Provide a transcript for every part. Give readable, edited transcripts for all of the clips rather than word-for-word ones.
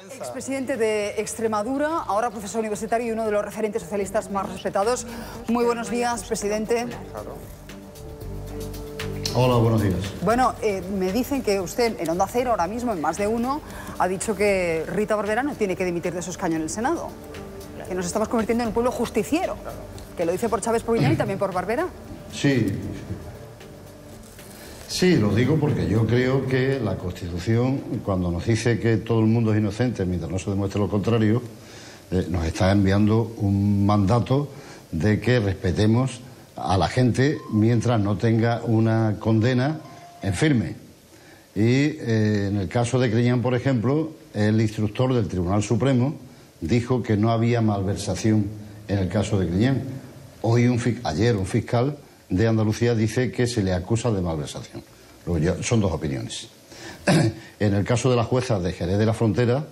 Expresidente de Extremadura, ahora profesor universitario y uno de los referentes socialistas más respetados. Muy buenos días, presidente. Hola, buenos días. Bueno, me dicen que usted en Onda Cero, ahora mismo, en Más de Uno, ha dicho que Rita Barberá no tiene que dimitir de su escaño en el Senado. Que nos estamos convirtiendo en un pueblo justiciero. Que lo dice por Chávez Provillán y también por Barberá. Sí, lo digo porque yo creo que la Constitución, cuando nos dice que todo el mundo es inocente mientras no se demuestre lo contrario, nos está enviando un mandato de que respetemos a la gente mientras no tenga una condena en firme. Y en el caso de Griñán, por ejemplo, el instructor del Tribunal Supremo dijo que no había malversación en el caso de Griñán. Ayer un fiscal de Andalucía dice que se le acusa de malversación. Son dos opiniones. En el caso de la jueza de Jerez de la Frontera,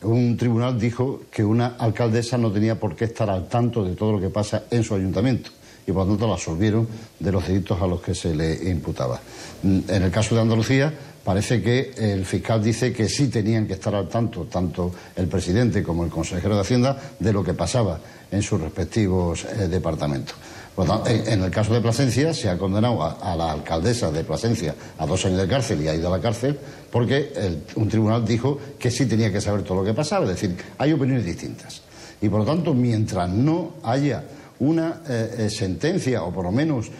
un tribunal dijo que una alcaldesa no tenía por qué estar al tanto de todo lo que pasa en su ayuntamiento y por lo tanto la absolvieron de los delitos a los que se le imputaba. En el caso de Andalucía, parece que el fiscal dice que sí tenían que estar al tanto, tanto el presidente como el consejero de Hacienda, de lo que pasaba en sus respectivos departamentos. Por lo tanto, en el caso de Plasencia, se ha condenado a la alcaldesa de Plasencia a 2 años de cárcel y ha ido a la cárcel porque un tribunal dijo que sí tenía que saber todo lo que pasaba. Es decir, hay opiniones distintas. Y por lo tanto, mientras no haya una sentencia o por lo menos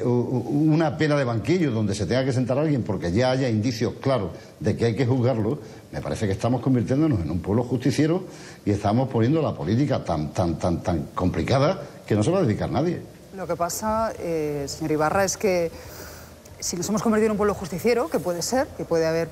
una pena de banquillo donde se tenga que sentar a alguien porque ya haya indicios claros de que hay que juzgarlo, me parece que estamos convirtiéndonos en un pueblo justiciero y estamos poniendo la política tan complicada que no se va a dedicar nadie. Lo que pasa, señor Ibarra, es que si nos hemos convertido en un pueblo justiciero, que puede ser, que puede haber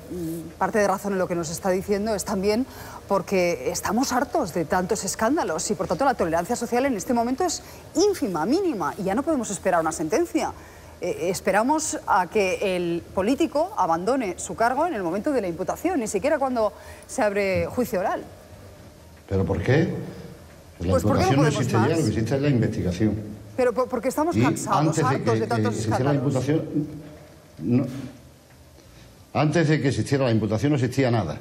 parte de razón en lo que nos está diciendo, es también porque estamos hartos de tantos escándalos y por tanto la tolerancia social en este momento es ínfima, mínima, y ya no podemos esperar una sentencia. Esperamos a que el político abandone su cargo en el momento de la imputación, ni siquiera cuando se abre juicio oral. ¿Pero por qué? La imputación no existe ya, lo que existe es la investigación. Pero porque estamos cansados, hartos de tantos escándalos. Antes de que existiera la imputación no existía nada.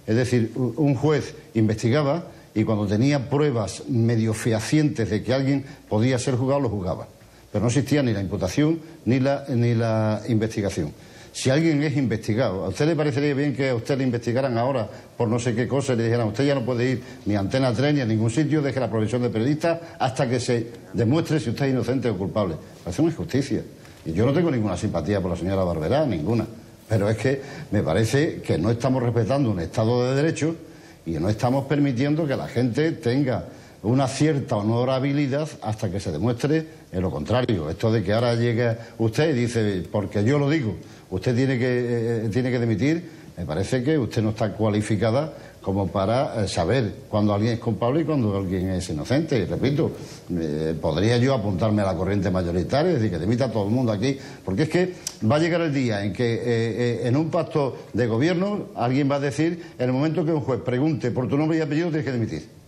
Es decir, un juez investigaba y cuando tenía pruebas medio fehacientes de que alguien podía ser juzgado, lo juzgaba. Pero no existía ni la imputación ni la investigación. Si alguien es investigado, ¿a usted le parecería bien que a usted le investigaran ahora por no sé qué cosa y le dijeran usted ya no puede ir ni a Antena 3 ni a ningún sitio, deje la profesión de periodista hasta que se demuestre si usted es inocente o culpable? Parece una injusticia. Y yo no tengo ninguna simpatía por la señora Barberá, ninguna. Pero es que me parece que no estamos respetando un Estado de Derecho y no estamos permitiendo que la gente tenga una cierta honorabilidad hasta que se demuestre lo contrario. Esto de que ahora llegue usted y dice, porque yo lo digo, usted tiene que dimitir, me parece que usted no está cualificada como para saber cuándo alguien es culpable y cuándo alguien es inocente. Y repito, podría yo apuntarme a la corriente mayoritaria, es decir, que dimita todo el mundo aquí, porque es que va a llegar el día en que en un pacto de gobierno alguien va a decir, en el momento que un juez pregunte por tu nombre y apellido, tienes que dimitir.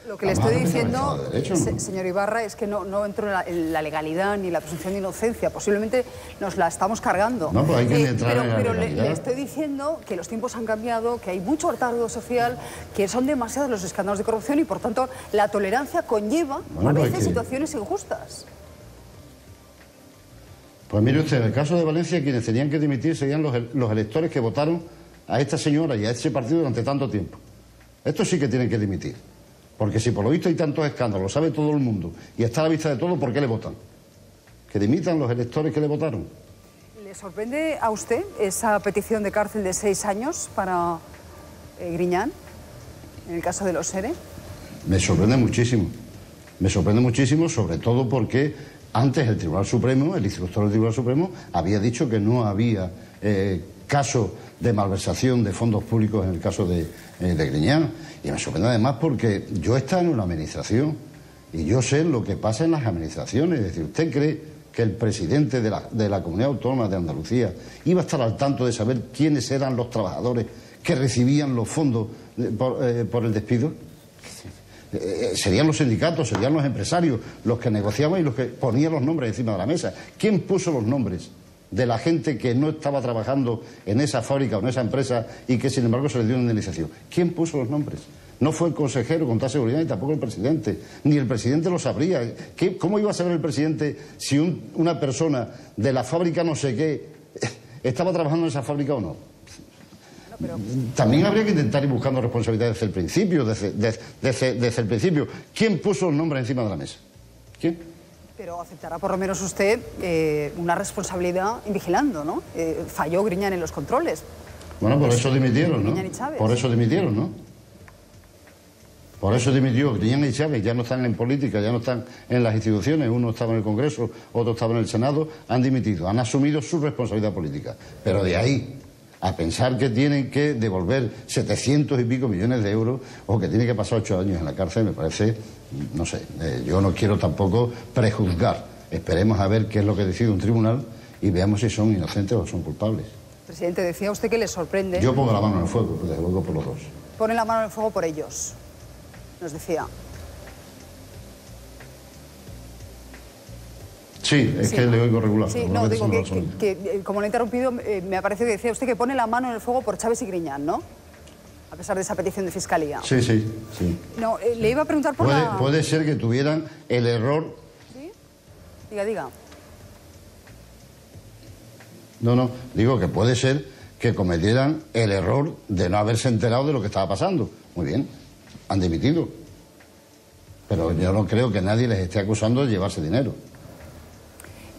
Lo que le estoy diciendo, señor Ibarra, es que no entro en la legalidad ni la presunción de inocencia. Posiblemente nos la estamos cargando. No, pues hay que entrar en la pero legalidad. le estoy diciendo que los tiempos han cambiado, que hay mucho hartazgo social, que son demasiados los escándalos de corrupción y, por tanto, la tolerancia conlleva a veces situaciones injustas. Pues mire usted, en el caso de Valencia, quienes tenían que dimitir serían los electores que votaron a esta señora y a ese partido durante tanto tiempo. Estos sí que tienen que dimitir. Porque si por lo visto hay tantos escándalos, lo sabe todo el mundo y está a la vista de todo, ¿por qué le votan? Que dimitan los electores que le votaron. ¿Le sorprende a usted esa petición de cárcel de 6 años para Griñán, en el caso de los ERE? Me sorprende muchísimo. Me sorprende muchísimo, sobre todo porque antes el Tribunal Supremo, el instructor del Tribunal Supremo, había dicho que no había caso de malversación de fondos públicos en el caso de Griñán. Y me sorprende además porque yo he estado en una administración y yo sé lo que pasa en las administraciones. Es decir, ¿usted cree que el presidente de la Comunidad Autónoma de Andalucía iba a estar al tanto de saber quiénes eran los trabajadores que recibían los fondos por el despido? Serían los sindicatos, serían los empresarios los que negociaban y los que ponían los nombres encima de la mesa. ¿Quién puso los nombres de la gente que no estaba trabajando en esa fábrica o en esa empresa y que sin embargo se les dio una indemnización? ¿Quién puso los nombres? No fue el consejero con toda seguridad ni tampoco el presidente. Ni el presidente lo sabría. ¿Cómo iba a saber el presidente si una persona de la fábrica no sé qué estaba trabajando en esa fábrica o no? También habría que intentar ir buscando responsabilidades desde el principio. Desde el principio. ¿Quién puso los nombres encima de la mesa? ¿Quién? Pero aceptará por lo menos usted una responsabilidad en vigilando, ¿no? Falló Griñán en los controles. Bueno, por eso dimitieron, ¿no? Por eso dimitieron, ¿no? Por eso dimitió Griñán y Chávez. Ya no están en política, ya no están en las instituciones. Uno estaba en el Congreso, otro estaba en el Senado. Han dimitido, han asumido su responsabilidad política. Pero de ahí a pensar que tienen que devolver 700 y pico millones de euros o que tienen que pasar 8 años en la cárcel, me parece, no sé, yo no quiero tampoco prejuzgar. Esperemos a ver qué es lo que decide un tribunal y veamos si son inocentes o son culpables. Presidente, decía usted que le sorprende. Yo pongo la mano en el fuego, desde luego por los dos. Pone la mano en el fuego por ellos, nos decía. Sí, es que le oigo regular. Sí, no, digo que como lo he interrumpido, me ha parecido que decía usted que pone la mano en el fuego por Chávez y Griñán, ¿no? A pesar de esa petición de fiscalía. Sí, sí, sí. No, le iba a preguntar por Puede ser que tuvieran el error... ¿Sí? Diga. No, digo que puede ser que cometieran el error de no haberse enterado de lo que estaba pasando. Muy bien, han dimitido. Pero yo no creo que nadie les esté acusando de llevarse dinero.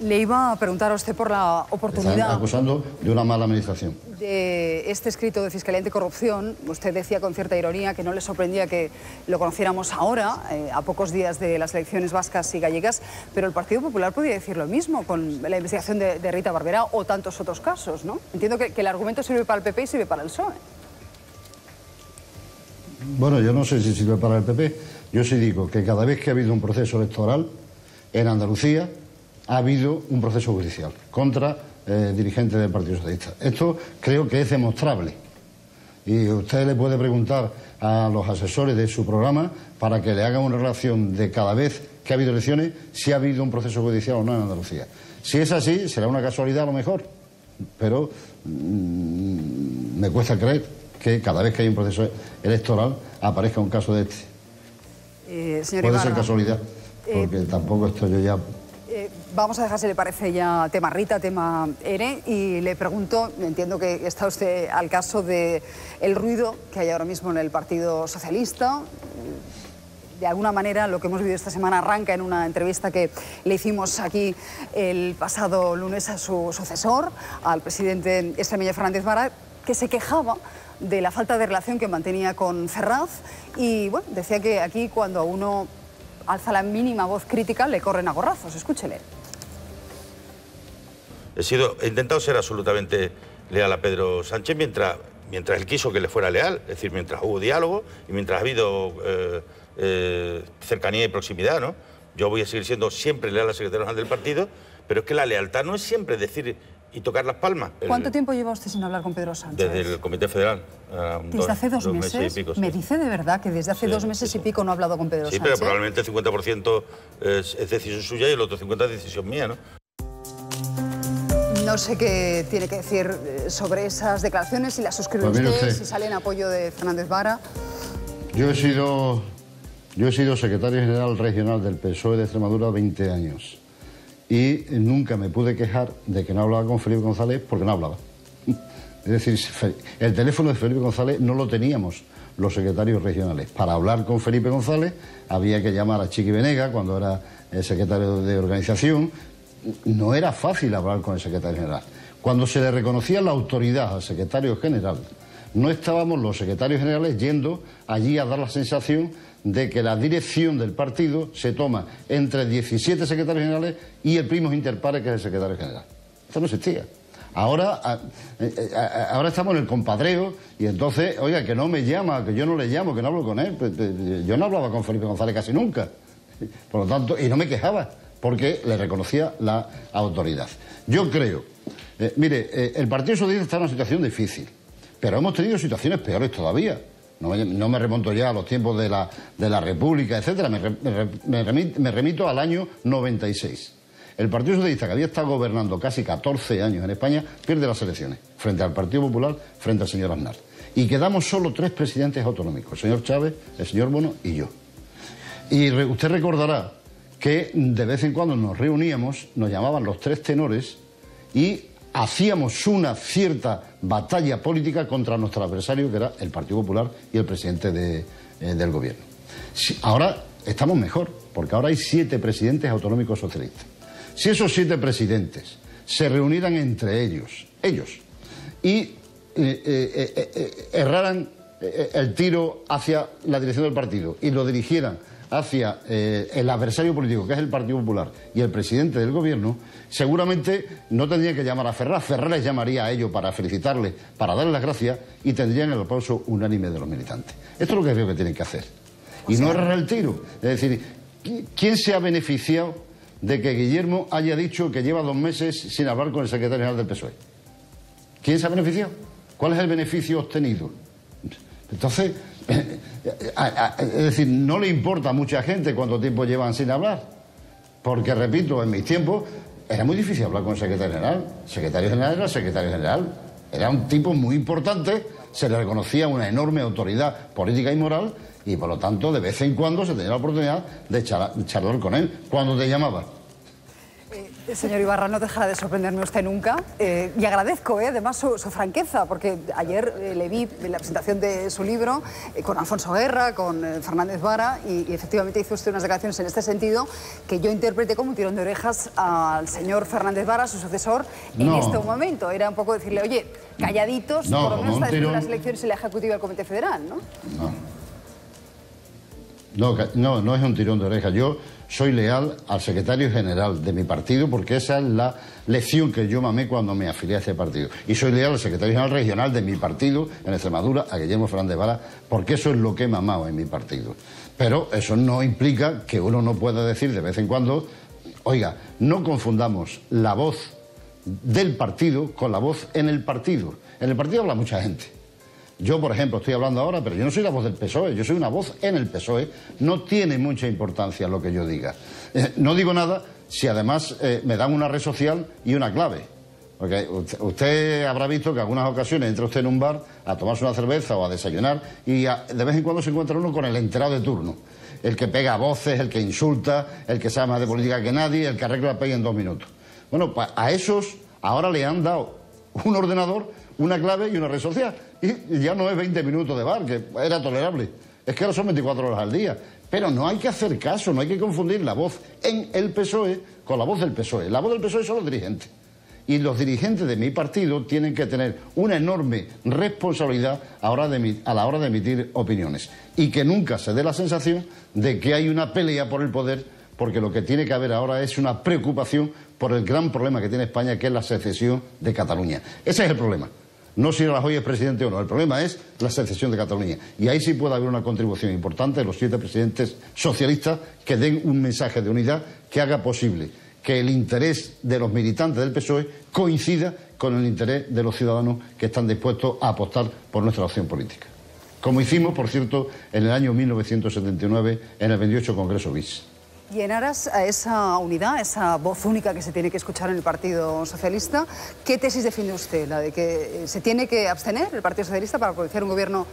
Le iba a preguntar a usted por la oportunidad... Están acusando de una mala administración. De este escrito de Fiscalía Anticorrupción, usted decía con cierta ironía que no le sorprendía que lo conociéramos ahora, a pocos días de las elecciones vascas y gallegas, pero el Partido Popular podría decir lo mismo con la investigación de Rita Barberá o tantos otros casos, ¿no? Entiendo que el argumento sirve para el PP y sirve para el PSOE. Bueno, yo no sé si sirve para el PP. Yo sí digo que cada vez que ha habido un proceso electoral en Andalucía, ha habido un proceso judicial contra dirigentes del Partido Socialista. Esto creo que es demostrable. Y usted le puede preguntar a los asesores de su programa para que le hagan una relación de cada vez que ha habido elecciones si ha habido un proceso judicial o no en Andalucía. Si es así, será una casualidad a lo mejor, pero me cuesta creer que cada vez que hay un proceso electoral aparezca un caso de este. Señor Puede Ibarra, ser casualidad, porque tampoco estoy yo ya... Vamos a dejar, si le parece, ya tema Rita, tema ERE, y le pregunto, entiendo que está usted al caso del ruido que hay ahora mismo en el Partido Socialista. De alguna manera, lo que hemos vivido esta semana arranca en una entrevista que le hicimos aquí el pasado lunes a su sucesor, al presidente extremeño Fernández Vara, que se quejaba de la falta de relación que mantenía con Ferraz y, bueno, decía que aquí cuando a uno alza la mínima voz crítica le corren a gorrazos. Escúchele. He intentado ser absolutamente leal a Pedro Sánchez mientras él quiso que le fuera leal, es decir, mientras hubo diálogo y mientras ha habido cercanía y proximidad, ¿no? Yo voy a seguir siendo siempre leal al secretario general del partido, pero es que la lealtad no es siempre decir y tocar las palmas. ¿Cuánto tiempo lleva usted sin hablar con Pedro Sánchez? Desde el Comité Federal. ¿Desde hace dos meses? Y pico, sí. ¿Me dice de verdad que desde hace 2 meses y pico no ha hablado con Pedro Sánchez? Sí, pero probablemente el 50% es decisión suya y el otro 50% es decisión mía, ¿no? No sé qué tiene que decir sobre esas declaraciones, si las suscribe usted, si sale en apoyo de Fernández Vara. Yo he sido secretario general regional del PSOE de Extremadura 20 años y nunca me pude quejar de que no hablaba con Felipe González porque no hablaba. Es decir, el teléfono de Felipe González no lo teníamos los secretarios regionales. Para hablar con Felipe González había que llamar a Chiqui Venega cuando era el secretario de organización. No era fácil hablar con el secretario general. Cuando se le reconocía la autoridad al secretario general, no estábamos los secretarios generales yendo allí a dar la sensación de que la dirección del partido se toma entre 17 secretarios generales y el primo inter pares, que es el secretario general. Esto no existía. Ahora estamos en el compadreo y entonces, oiga, que no me llama, que yo no le llamo, que no hablo con él. Yo no hablaba con Felipe González casi nunca. Por lo tanto, y no me quejaba, porque le reconocía la autoridad. Yo creo, mire, el Partido Socialista está en una situación difícil, pero hemos tenido situaciones peores todavía. No me remonto ya a los tiempos de la República, etcétera. Me remito al año 96. El Partido Socialista, que había estado gobernando casi 14 años en España, pierde las elecciones frente al Partido Popular, frente al señor Aznar. Y quedamos solo 3 presidentes autonómicos, el señor Chávez, el señor Bono y yo. Y usted recordará que de vez en cuando nos reuníamos, nos llamaban los 3 tenores y hacíamos una cierta batalla política contra nuestro adversario, que era el Partido Popular y el presidente del gobierno. Ahora estamos mejor, porque ahora hay 7 presidentes autonómicos socialistas. Si esos 7 presidentes se reunieran entre ellos y erraran el tiro hacia la dirección del partido y lo dirigieran hacia el adversario político, que es el Partido Popular, y el presidente del gobierno, seguramente no tendrían que llamar a Ferraz. Ferraz les llamaría a ellos para felicitarles, para darles las gracias, y tendrían el aplauso unánime de los militantes. Esto es lo que creo que tienen que hacer. Y no errar el tiro. Es decir, ¿quién se ha beneficiado de que Guillermo haya dicho que lleva 2 meses sin hablar con el secretario general del PSOE? ¿Quién se ha beneficiado? ¿Cuál es el beneficio obtenido? Entonces, es decir, no le importa a mucha gente cuánto tiempo llevan sin hablar. Porque, repito, en mis tiempos era muy difícil hablar con el secretario general. El secretario general era el secretario general. Era un tipo muy importante, se le reconocía una enorme autoridad política y moral, y por lo tanto, de vez en cuando se tenía la oportunidad de charlar con él cuando te llamaba. Señor Ibarra, no dejará de sorprenderme usted nunca. Y agradezco además su franqueza, porque ayer le vi en la presentación de su libro con Alfonso Guerra, con Fernández Vara, y efectivamente hizo usted unas declaraciones en este sentido que yo interpreté como un tirón de orejas al señor Fernández Vara, su sucesor, en este momento. Era un poco decirle, oye, calladitos, por lo menos hasta después de las elecciones y la ejecutiva del Comité Federal, ¿no? No es un tirón de orejas. Yo soy leal al secretario general de mi partido, porque esa es la lección que yo mamé cuando me afilié a ese partido. Y soy leal al secretario general regional de mi partido en Extremadura, a Guillermo Fernández Vara, porque eso es lo que he mamado en mi partido. Pero eso no implica que uno no pueda decir de vez en cuando, oiga, no confundamos la voz del partido con la voz en el partido. En el partido habla mucha gente. Yo, por ejemplo, estoy hablando ahora, pero yo no soy la voz del PSOE, yo soy una voz en el PSOE. No tiene mucha importancia lo que yo diga. No digo nada si además me dan una red social y una clave. Porque usted habrá visto que en algunas ocasiones entra usted en un bar a tomarse una cerveza o a desayunar y de vez en cuando se encuentra uno con el enterado de turno. El que pega voces, el que insulta, el que sabe más de política que nadie, el que arregla la pega en 2 minutos. Bueno, a esos ahora le han dado un ordenador, una clave y una red social. Y ya no es 20 minutos de bar, que era tolerable. Es que ahora son 24 horas al día. Pero no hay que hacer caso, no hay que confundir la voz en el PSOE con la voz del PSOE. La voz del PSOE son los dirigentes. Y los dirigentes de mi partido tienen que tener una enorme responsabilidad a la hora de emitir opiniones. Y que nunca se dé la sensación de que hay una pelea por el poder, porque lo que tiene que haber ahora es una preocupación por el gran problema que tiene España, que es la secesión de Cataluña. Ese es el problema. No si Rajoy es presidente o no, el problema es la secesión de Cataluña. Y ahí sí puede haber una contribución importante de los 7 presidentes socialistas que den un mensaje de unidad que haga posible que el interés de los militantes del PSOE coincida con el interés de los ciudadanos que están dispuestos a apostar por nuestra opción política. Como hicimos, por cierto, en el año 1979 en el 28 Congreso BIS. Y en aras a esa unidad, esa voz única que se tiene que escuchar en el Partido Socialista, ¿qué tesis defiende usted? ¿La de que se tiene que abstener el Partido Socialista para propiciar un gobierno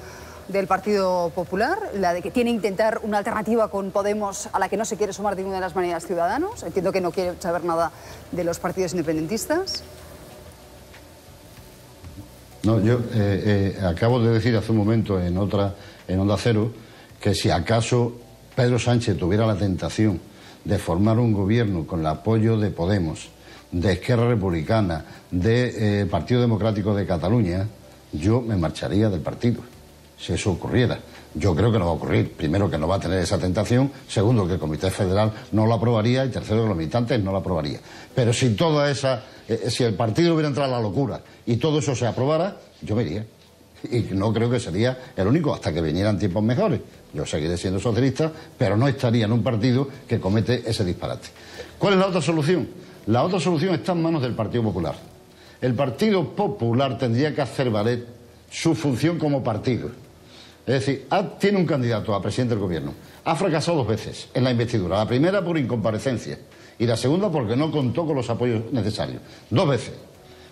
del Partido Popular? ¿La de que tiene que intentar una alternativa con Podemos a la que no se quiere sumar de ninguna de las maneras Ciudadanos? Entiendo que no quiere saber nada de los partidos independentistas. No, yo acabo de decir hace un momento en Onda Cero que si acaso Pedro Sánchez tuviera la tentación de formar un gobierno con el apoyo de Podemos, de Esquerra Republicana, del Partido Democrático de Cataluña, yo me marcharía del partido, si eso ocurriera. Yo creo que no va a ocurrir. Primero, que no va a tener esa tentación. Segundo, que el Comité Federal no lo aprobaría. Y tercero, que los militantes no lo aprobarían. Pero si si el partido hubiera entrado a la locura y todo eso se aprobara, yo me iría. Y no creo que sería el único hasta que vinieran tiempos mejores. Yo seguiré siendo socialista, pero no estaría en un partido que comete ese disparate. ¿Cuál es la otra solución? La otra solución está en manos del Partido Popular. El Partido Popular tendría que hacer valer su función como partido. Es decir, tiene un candidato a presidente del gobierno. Ha fracasado 2 veces en la investidura. La primera por incomparecencia Y la segunda porque no contó con los apoyos necesarios. 2 veces.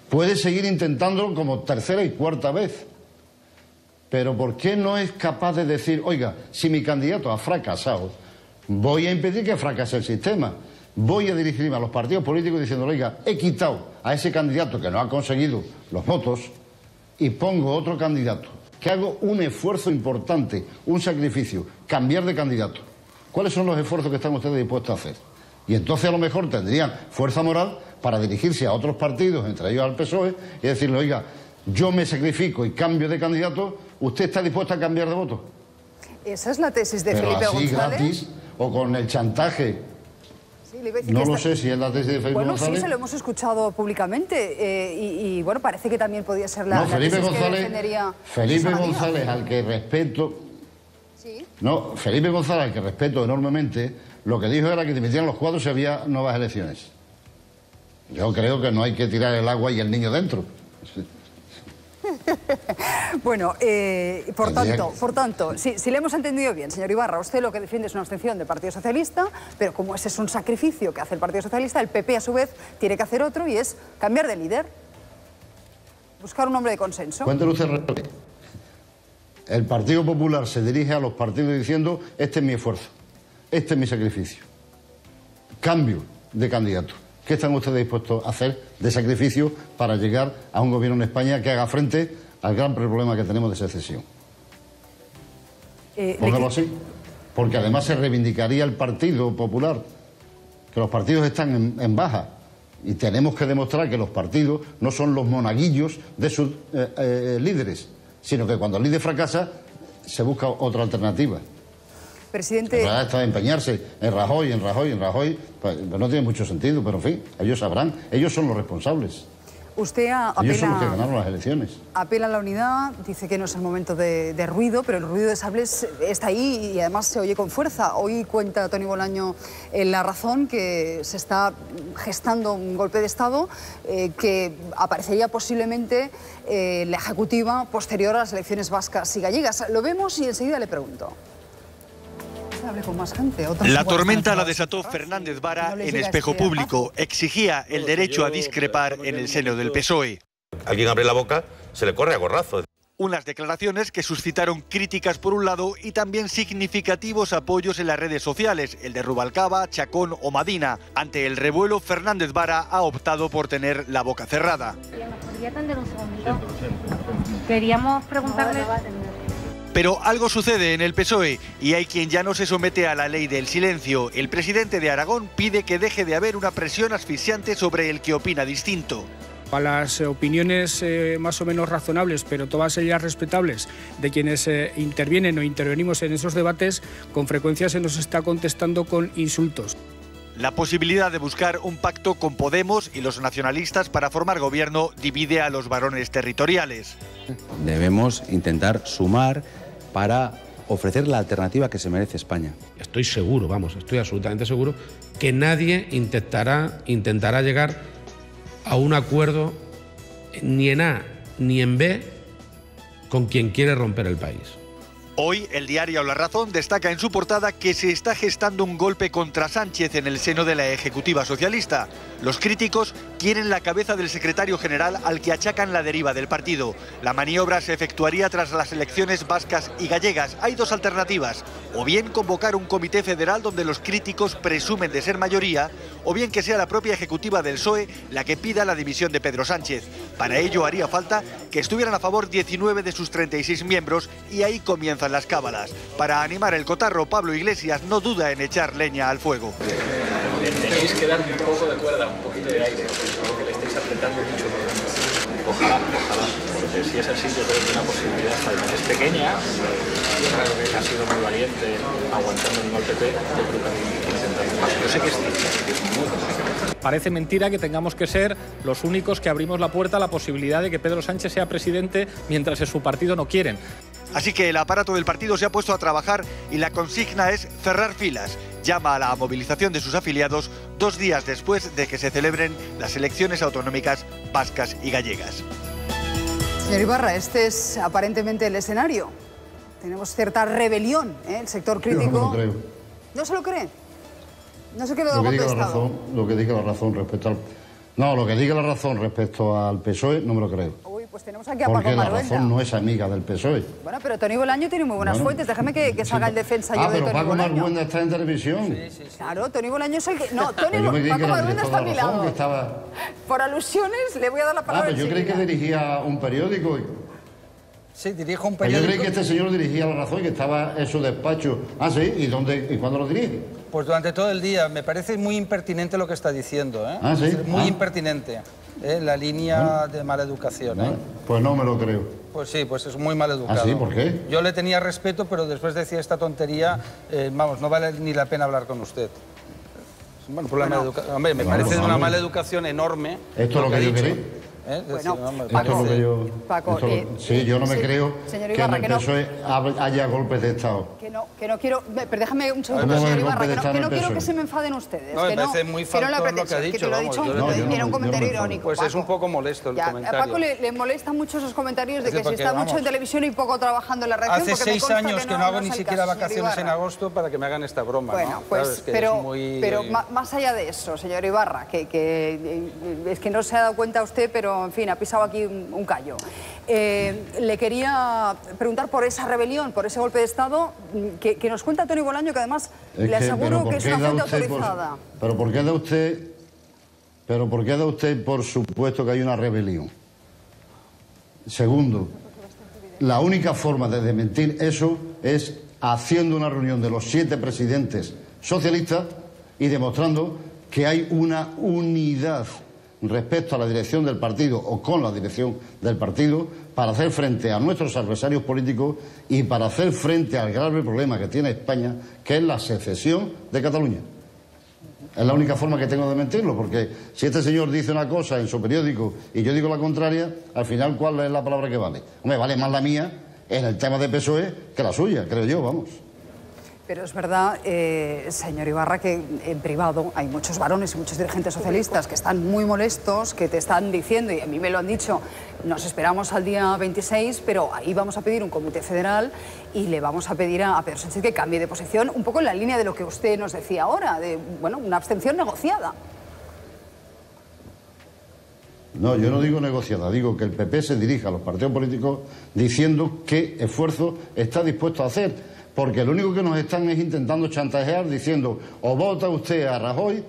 Puede seguir intentándolo como tercera y cuarta vez. Pero ¿por qué no es capaz de decir, oiga, si mi candidato ha fracasado, voy a impedir que fracase el sistema? Voy a dirigirme a los partidos políticos diciendo, oiga, he quitado a ese candidato que no ha conseguido los votos y pongo otro candidato. Que hago un esfuerzo importante, un sacrificio, cambiar de candidato. ¿Cuáles son los esfuerzos que están ustedes dispuestos a hacer? Y entonces a lo mejor tendrían fuerza moral para dirigirse a otros partidos, entre ellos al PSOE, y decirle, oiga, yo me sacrifico y cambio de candidato, ¿usted está dispuesto a cambiar de voto? Esa es la tesis de Pero Felipe así, González. Gratis, o con el chantaje. Sí, le iba a decir No que lo sé si es la tesis de Felipe González. Bueno, sí, se lo hemos escuchado públicamente y bueno, parece que también podía ser la, No, Felipe tesis que González, defendería Felipe Susana Díaz. González, al que respeto... Sí. No, Felipe González, al que respeto enormemente, lo que dijo era que dimitieran los cuadros si había nuevas elecciones. Yo creo que no hay que tirar el agua y el niño dentro. Bueno, por tanto, si le hemos entendido bien, señor Ibarra, usted lo que defiende es una abstención del Partido Socialista, pero como ese es un sacrificio que hace el Partido Socialista, el PP a su vez tiene que hacer otro y es cambiar de líder, buscar un hombre de consenso. Cuéntelo usted. El Partido Popular se dirige a los partidos diciendo, este es mi esfuerzo, este es mi sacrificio. Cambio de candidato. ¿Qué están ustedes dispuestos a hacer de sacrificio para llegar a un gobierno en España que haga frente al gran problema que tenemos de secesión? Póngalo así. Porque además se reivindicaría el Partido Popular, que los partidos están en baja. Y tenemos que demostrar que los partidos no son los monaguillos de sus líderes, sino que cuando el líder fracasa, se busca otra alternativa. Presidente... La verdad está de empeñarse en Rajoy, pues no tiene mucho sentido, pero en fin, ellos sabrán, ellos son los responsables. Usted ellos son los que ganaron las elecciones. Apela a la unidad, dice que no es el momento de ruido, pero el ruido de sables está ahí y además se oye con fuerza. Hoy cuenta Toni Bolaño en La Razón que se está gestando un golpe de Estado que aparecería posiblemente la ejecutiva posterior a las elecciones vascas y gallegas. Lo vemos y enseguida le pregunto. Con más gente. La tormenta la desató Fernández Vara en Espejo Público. Exigía el derecho a discrepar en el seno del PSOE. Alguien abre la boca, se le corre a gorrazo. Unas declaraciones que suscitaron críticas por un lado y también significativos apoyos en las redes sociales, el de Rubalcaba, Chacón o Madina. Ante el revuelo, Fernández Vara ha optado por tener la boca cerrada. ¿Podría atender un segundito? Queríamos preguntarle... Pero algo sucede en el PSOE y hay quien ya no se somete a la ley del silencio. El presidente de Aragón pide que deje de haber una presión asfixiante sobre el que opina distinto. A las opiniones más o menos razonables, pero todas ellas respetables, de quienes intervienen o intervenimos en esos debates, con frecuencia se nos está contestando con insultos. La posibilidad de buscar un pacto con Podemos y los nacionalistas para formar gobierno divide a los varones territoriales. Debemos intentar sumar para ofrecer la alternativa que se merece España. Estoy seguro, estoy absolutamente seguro que nadie intentará llegar a un acuerdo ni en A ni en B con quien quiere romper el país. Hoy el diario La Razón destaca en su portada que se está gestando un golpe contra Sánchez en el seno de la Ejecutiva Socialista. Los críticos quieren la cabeza del secretario general al que achacan la deriva del partido. La maniobra se efectuaría tras las elecciones vascas y gallegas. Hay dos alternativas, o bien convocar un comité federal donde los críticos presumen de ser mayoría, o bien que sea la propia Ejecutiva del PSOE la que pida la dimisión de Pedro Sánchez. Para ello haría falta que estuvieran a favor 19 de sus 36 miembros y ahí comienzan las cábalas. Para animar el cotarro, Pablo Iglesias no duda en echar leña al fuego. Tenéis que dar un poco de cuerda, un poquito de aire, porque le estáis apretando mucho. Ojalá, porque si es el sitio creo que una posibilidad es pequeña. Yo creo que ha sido muy valiente aguantando en el PP. Yo creo que hay que intentar más. Yo sé que es difícil, que es muy complicado. Parece mentira que tengamos que ser los únicos que abrimos la puerta a la posibilidad de que Pedro Sánchez sea presidente mientras en su partido no quieren. Así que el aparato del partido se ha puesto a trabajar y la consigna es cerrar filas. Llama a la movilización de sus afiliados 2 días después de que se celebren las elecciones autonómicas vascas y gallegas. Señor Ibarra, este es aparentemente el escenario. Tenemos cierta rebelión, ¿eh? El sector crítico... Yo no lo creo. ¿No se lo cree? No sé qué lo diga la razón, lo que diga la razón respecto al... No, lo que diga la razón respecto al PSOE no me lo creo. Uy, pues tenemos aquí a Paco Porque la Maruenda. razón no es amiga del PSOE. Bueno, pero Toni Bolaño tiene muy buenas fuentes. Déjame que salga en defensa yo de Toni Paco Bolaño. Maruenda está en televisión. Sí. Claro, Toni Bolaño es el que... No, Paco Maruenda está a mi lado. Que estaba... Por alusiones le voy a dar la palabra. Pero yo creí que dirigía un periódico. Sí, dirijo un periódico. Yo creí que este señor dirigía La Razón y que estaba en su despacho. Ah, sí, ¿y cuándo lo dirige? Pues durante todo el día. Me parece muy impertinente lo que está diciendo, ¿eh? Ah, sí. Muy impertinente. La línea de mala educación, ¿eh? Pues no me lo creo. Pues sí, pues es muy mal educado. ¿Ah, sí? ¿Por qué? Yo le tenía respeto, pero después decía esta tontería, vamos, no vale ni la pena hablar con usted. Bueno, por la mala educación. Hombre, me parece de una mala educación enorme. Esto es lo que yo quería. Bueno, Paco, Paco, sí, yo no me creo señor que Ibarra, en el PSOE haya golpes de Estado. Que no quiero... Pero déjame un segundo, señor Ibarra, que no quiero que se me enfaden ustedes. No, me parece muy faltón lo que ha dicho. Era un comentario irónico. Pues es un poco molesto el comentario. A Paco le molestan mucho esos comentarios de que si está mucho en televisión y poco trabajando en la redacción. Hace 6 años que no hago ni siquiera vacaciones en agosto para que me hagan esta broma. Bueno, pues, pero más allá de eso, señor Ibarra, que es que no se ha dado cuenta usted, pero en fin, ha pisado aquí un callo. Le quería preguntar por esa rebelión, por ese golpe de Estado que nos cuenta Toni Bolaño, que además le aseguro que es una fuente autorizada. ¿Pero por qué da usted por supuesto que hay una rebelión? Segundo, la única forma de desmentir eso es haciendo una reunión de los 7 presidentes socialistas y demostrando que hay una unidad respecto a la dirección del partido o con la dirección del partido para hacer frente a nuestros adversarios políticos y para hacer frente al grave problema que tiene España, que es la secesión de Cataluña. Es la única forma que tengo de mentirlo, porque si este señor dice una cosa en su periódico y yo digo la contraria, al final, ¿cuál es la palabra que vale? Hombre, vale más la mía en el tema de PSOE que la suya, creo yo, vamos. Pero es verdad, señor Ibarra, que en privado hay muchos varones y muchos dirigentes socialistas que están muy molestos, que te están diciendo, y a mí me lo han dicho, nos esperamos al día 26, pero ahí vamos a pedir un comité federal y le vamos a pedir a Pedro Sánchez que cambie de posición, un poco en la línea de lo que usted nos decía ahora, de, bueno, una abstención negociada. No, yo no digo negociada, digo que el PP se dirija a los partidos políticos diciendo qué esfuerzo está dispuesto a hacer. Porque lo único que nos están es intentando chantajear diciendo o vota usted a Rajoy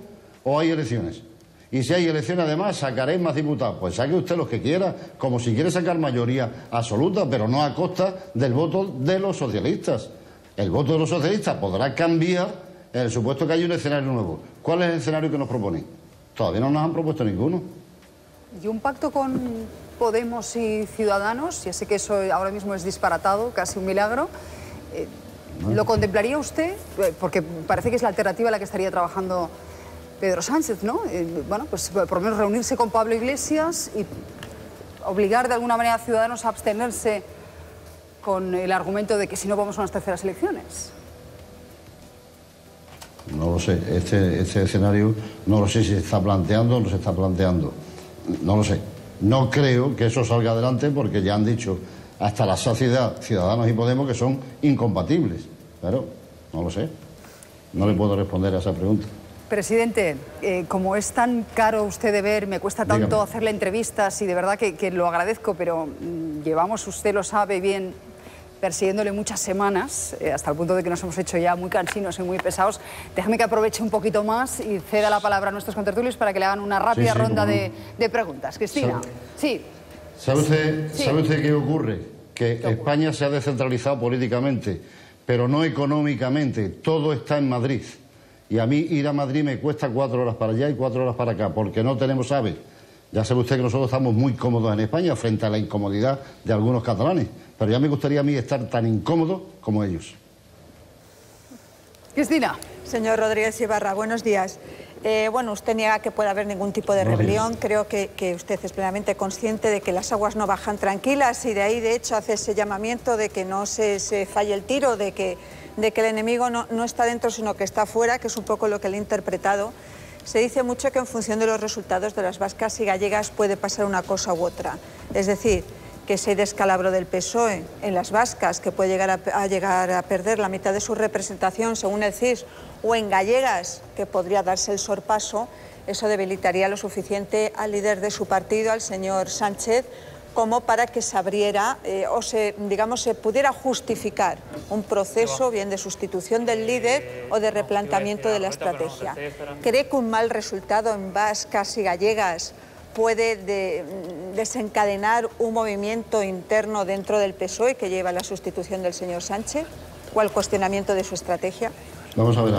o hay elecciones. Y si hay elecciones además sacaréis más diputados. Pues saque usted los que quiera, como si quiere sacar mayoría absoluta, pero no a costa del voto de los socialistas. El voto de los socialistas podrá cambiar en el supuesto que haya un escenario nuevo. ¿Cuál es el escenario que nos proponen? Todavía no nos han propuesto ninguno. ¿Y un pacto con Podemos y Ciudadanos? Ya sé que eso ahora mismo es disparatado, casi un milagro. ¿Lo contemplaría usted? Porque parece que es la alternativa a la que estaría trabajando Pedro Sánchez, ¿no? Bueno, pues por lo menos reunirse con Pablo Iglesias y obligar de alguna manera a Ciudadanos a abstenerse con el argumento de que si no vamos a unas terceras elecciones. No lo sé, este escenario no lo sé si se está planteando o no se está planteando. No lo sé. No creo que eso salga adelante porque ya han dicho hasta la saciedad Ciudadanos y Podemos que son incompatibles. Pero no lo sé. No le puedo responder a esa pregunta. Presidente, como es tan caro usted de ver, me cuesta tanto hacerle entrevistas y de verdad que lo agradezco, pero llevamos, usted lo sabe bien, persiguiéndole muchas semanas, hasta el punto de que nos hemos hecho ya muy cansinos y muy pesados. Déjame que aproveche un poquito más y ceda la palabra a nuestros contertulios para que le hagan una rápida ronda de preguntas. Cristina, sí. ¿Sabe usted qué ocurre? Que España se ha descentralizado políticamente, pero no económicamente. Todo está en Madrid. Y a mí ir a Madrid me cuesta 4 horas para allá y 4 horas para acá, porque no tenemos AVE. Ya sabe usted que nosotros estamos muy cómodos en España frente a la incomodidad de algunos catalanes. Pero ya me gustaría a mí estar tan incómodo como ellos. Cristina. Señor Rodríguez Ibarra, buenos días. Bueno, usted niega que pueda haber ningún tipo de rebelión. Creo que usted es plenamente consciente de que las aguas no bajan tranquilas y de ahí, de hecho, hace ese llamamiento de que no se falle el tiro, de que el enemigo no está dentro, sino que está fuera, que es un poco lo que le he interpretado. Se dice mucho que en función de los resultados de las vascas y gallegas puede pasar una cosa u otra. Es decir, que si hay descalabro del PSOE en las vascas, que puede llegar a perder la mitad de su representación según el CIS, o en gallegas, que podría darse el sorpaso, eso debilitaría lo suficiente al líder de su partido, al señor Sánchez, como para que se abriera se pudiera justificar un proceso bien de sustitución del líder o de replanteamiento de la estrategia. ¿Cree que un mal resultado en vascas y gallegas puede desencadenar un movimiento interno dentro del PSOE que lleva a la sustitución del señor Sánchez o al cuestionamiento de su estrategia? Vamos a ver,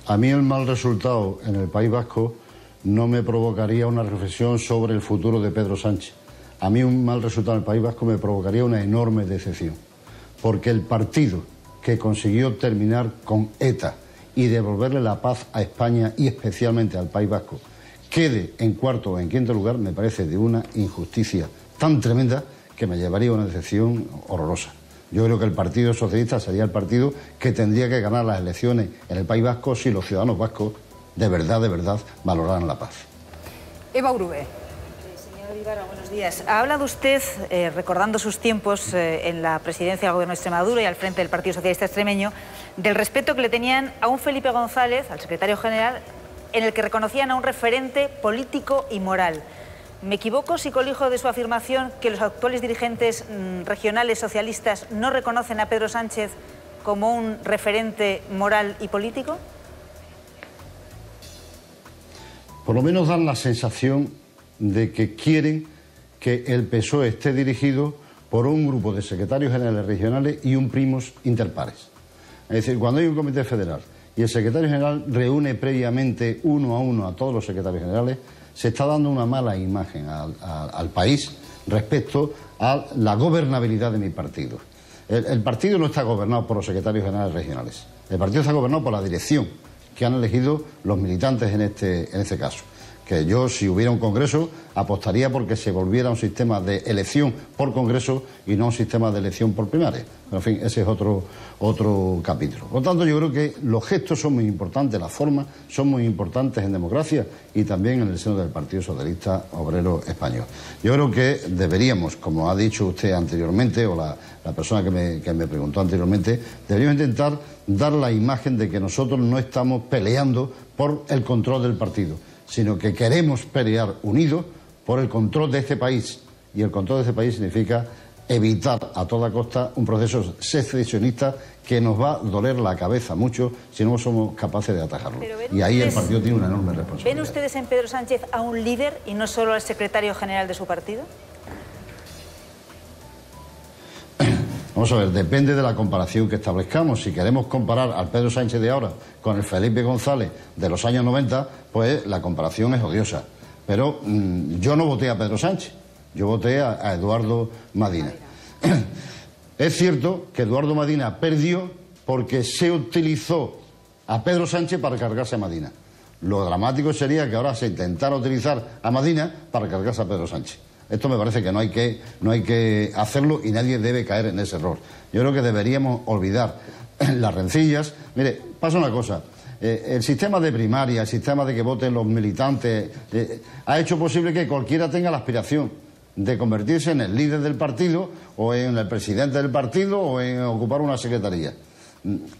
a mí el mal resultado en el País Vasco no me provocaría una reflexión sobre el futuro de Pedro Sánchez. A mí un mal resultado en el País Vasco me provocaría una enorme decepción, porque el partido que consiguió terminar con ETA y devolverle la paz a España y especialmente al País Vasco quede en cuarto o en quinto lugar me parece de una injusticia tan tremenda que me llevaría a una decepción horrorosa. Yo creo que el Partido Socialista sería el partido que tendría que ganar las elecciones en el País Vasco si los ciudadanos vascos de verdad, valoraran la paz. Eva Urube. Señor Ibarra, buenos días. Ha hablado usted, recordando sus tiempos en la presidencia del Gobierno de Extremadura y al frente del Partido Socialista Extremeño, del respeto que le tenían a un Felipe González, al secretario general, en el que reconocían a un referente político y moral. ¿Me equivoco si colijo de su afirmación que los actuales dirigentes regionales socialistas no reconocen a Pedro Sánchez como un referente moral y político? Por lo menos dan la sensación de que quieren que el PSOE esté dirigido por un grupo de secretarios generales regionales y un primos interpares. Es decir, cuando hay un comité federal y el secretario general reúne previamente uno a uno a todos los secretarios generales, se está dando una mala imagen al país respecto a la gobernabilidad de mi partido. El partido no está gobernado por los secretarios generales regionales. El partido está gobernado por la dirección que han elegido los militantes en este caso. Que yo, si hubiera un congreso, apostaría porque se volviera a un sistema de elección por congreso y no un sistema de elección por primaria. Pero, en fin, ese es otro capítulo. Por lo tanto, yo creo que los gestos son muy importantes, las formas son muy importantes en democracia y también en el seno del Partido Socialista Obrero Español. Yo creo que deberíamos, como ha dicho usted anteriormente, o la persona que me preguntó anteriormente, deberíamos intentar dar la imagen de que nosotros no estamos peleando por el control del partido, sino que queremos pelear unidos por el control de este país. Y el control de este país significa evitar a toda costa un proceso secesionista que nos va a doler la cabeza mucho si no somos capaces de atajarlo. Y ahí el partido tiene una enorme responsabilidad. ¿Ven ustedes en Pedro Sánchez a un líder y no solo al secretario general de su partido? Vamos a ver, depende de la comparación que establezcamos. Si queremos comparar al Pedro Sánchez de ahora con el Felipe González de los años 90, pues la comparación es odiosa. Pero yo no voté a Pedro Sánchez, yo voté a Eduardo Madina. Es cierto que Eduardo Madina perdió porque se utilizó a Pedro Sánchez para cargarse a Madina. Lo dramático sería que ahora se intentara utilizar a Madina para cargarse a Pedro Sánchez. Esto me parece que no hay que hacerlo y nadie debe caer en ese error. Yo creo que deberíamos olvidar las rencillas. Mire, pasa una cosa. El sistema de primaria, el sistema de que voten los militantes, ha hecho posible que cualquiera tenga la aspiración de convertirse en el líder del partido o en el presidente del partido o en ocupar una secretaría.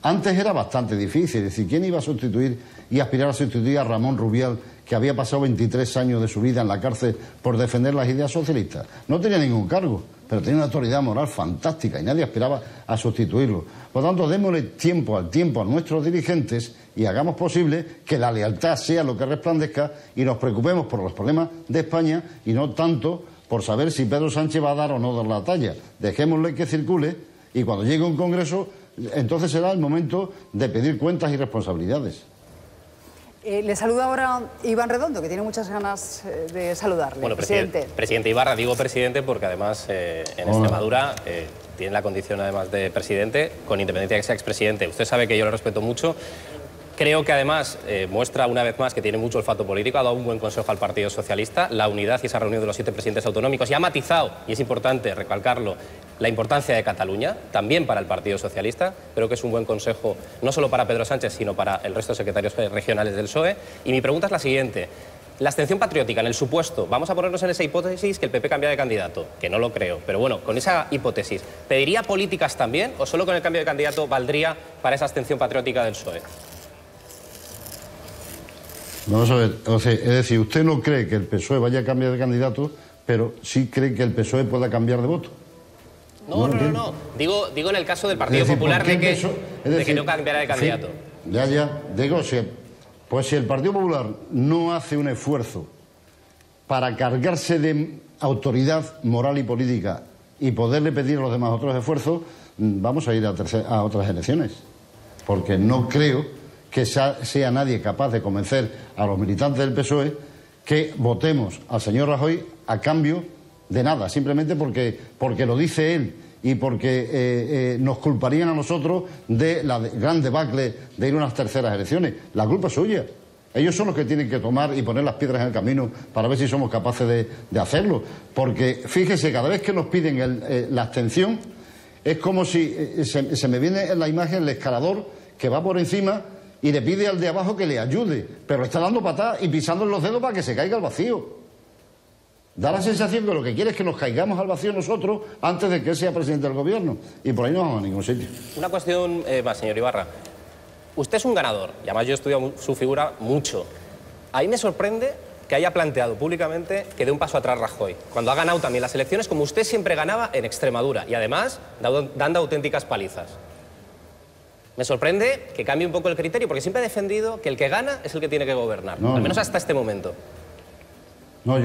Antes era bastante difícil, es decir, ¿quién iba a sustituir y aspirar a sustituir a Ramón Rubial, que había pasado 23 años de su vida en la cárcel por defender las ideas socialistas? No tenía ningún cargo, pero tenía una autoridad moral fantástica y nadie aspiraba a sustituirlo. Por lo tanto, démosle tiempo a nuestros dirigentes y hagamos posible que la lealtad sea lo que resplandezca y nos preocupemos por los problemas de España y no tanto por saber si Pedro Sánchez va a dar o no dar la talla. Dejémosle que circule y cuando llegue un congreso, entonces será el momento de pedir cuentas y responsabilidades. Le saluda ahora Iván Redondo, que tiene muchas ganas de saludarle. Bueno, presidente Ibarra, digo presidente porque además en Extremadura tiene la condición además de presidente, con independencia de que sea expresidente. Usted sabe que yo lo respeto mucho. Creo que además muestra una vez más que tiene mucho olfato político, ha dado un buen consejo al Partido Socialista, la unidad y esa reunión de los 7 presidentes autonómicos, y ha matizado, y es importante recalcarlo, la importancia de Cataluña, también para el Partido Socialista. Creo que es un buen consejo, no solo para Pedro Sánchez, sino para el resto de secretarios regionales del PSOE. Y mi pregunta es la siguiente. La abstención patriótica, en el supuesto, vamos a ponernos en esa hipótesis que el PP cambia de candidato, que no lo creo, pero bueno, con esa hipótesis, ¿pediría políticas también o solo con el cambio de candidato valdría para esa abstención patriótica del PSOE? Vamos a ver, es decir, usted no cree que el PSOE vaya a cambiar de candidato, pero sí cree que el PSOE pueda cambiar de voto. No. Digo en el caso del Partido Popular de que no cambiará de candidato. Sí, digo, pues si el Partido Popular no hace un esfuerzo para cargarse de autoridad moral y política y poderle pedir a los demás otros esfuerzos, vamos a ir a otras elecciones. Porque no creo que sea nadie capaz de convencer a los militantes del PSOE que votemos al señor Rajoy a cambio de nada, simplemente porque lo dice él y porque nos culparían a nosotros de la gran debacle de ir a unas terceras elecciones. La culpa es suya. Ellos son los que tienen que tomar y poner las piedras en el camino para ver si somos capaces de hacerlo. Porque, fíjese, cada vez que nos piden la abstención, es como si se me viene en la imagen el escalador que va por encima y le pide al de abajo que le ayude, pero está dando patadas y pisando en los dedos para que se caiga al vacío. Da la sensación que lo que quiere es que nos caigamos al vacío nosotros antes de que él sea presidente del gobierno. Y por ahí no vamos a ningún sitio. Una cuestión más, señor Ibarra. Usted es un ganador, y además yo he estudiado su figura mucho. A mí me sorprende que haya planteado públicamente que dé un paso atrás Rajoy, cuando ha ganado también las elecciones como usted siempre ganaba en Extremadura, y además dando auténticas palizas. Me sorprende que cambie un poco el criterio, porque siempre ha defendido que el que gana es el que tiene que gobernar, al menos hasta este momento. No,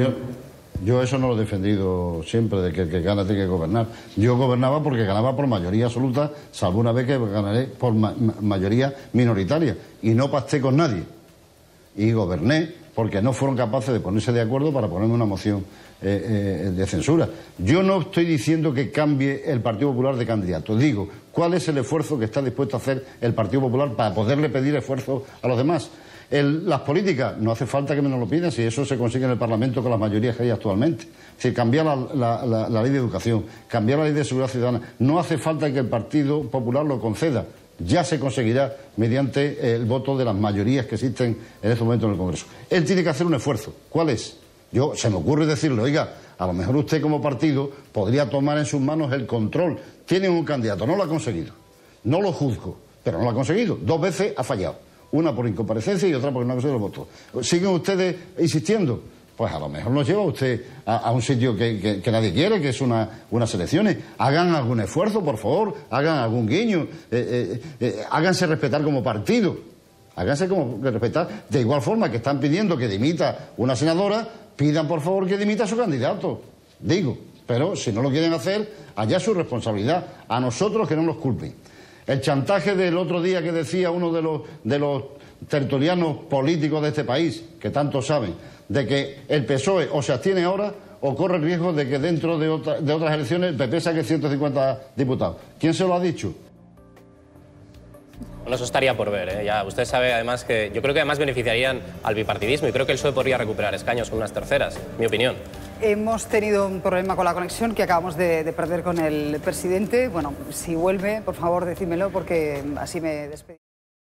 yo eso no lo he defendido siempre, de que el que gana tiene que gobernar. Yo gobernaba porque ganaba por mayoría absoluta, salvo una vez que ganaré por mayoría minoritaria. Y no pacté con nadie. Y goberné porque no fueron capaces de ponerse de acuerdo para ponerme una moción de censura. Yo no estoy diciendo que cambie el Partido Popular de candidato. Digo, ¿cuál es el esfuerzo que está dispuesto a hacer el Partido Popular para poderle pedir esfuerzo a los demás? Las políticas, no hace falta que me lo pidan, si eso se consigue en el Parlamento con las mayorías que hay actualmente. Es decir, cambiar la ley de educación, cambiar la ley de seguridad ciudadana. No hace falta que el Partido Popular lo conceda. Ya se conseguirá mediante el voto de las mayorías que existen en este momento en el Congreso. Él tiene que hacer un esfuerzo. ¿Cuál es? Se me ocurre decirle, oiga, a lo mejor usted como partido podría tomar en sus manos el control. Tiene un candidato, no lo ha conseguido. No lo juzgo, pero no lo ha conseguido. 2 veces ha fallado. Una por incomparecencia y otra porque no ha conseguido los votos. ¿Siguen ustedes insistiendo? Pues a lo mejor nos lleva usted a un sitio que nadie quiere, que es unas elecciones. Hagan algún esfuerzo, por favor, hagan algún guiño, háganse respetar como partido. Háganse como respetar. De igual forma que están pidiendo que dimita una senadora, pidan por favor que dimita a su candidato. Digo, pero si no lo quieren hacer, allá es su responsabilidad. A nosotros que no nos culpen. El chantaje del otro día que decía uno de los tertulianos políticos de este país, que tanto saben, de que el PSOE o se abstiene ahora o corre el riesgo de que dentro de otras elecciones el PP saque 150 diputados. ¿Quién se lo ha dicho? Bueno, eso estaría por ver, ¿eh? Ya usted sabe además que yo creo que además beneficiarían al bipartidismo y creo que el PSOE podría recuperar escaños con unas terceras, mi opinión. Hemos tenido un problema con la conexión que acabamos de perder con el presidente. Bueno, si vuelve, por favor, decídmelo porque así me despido.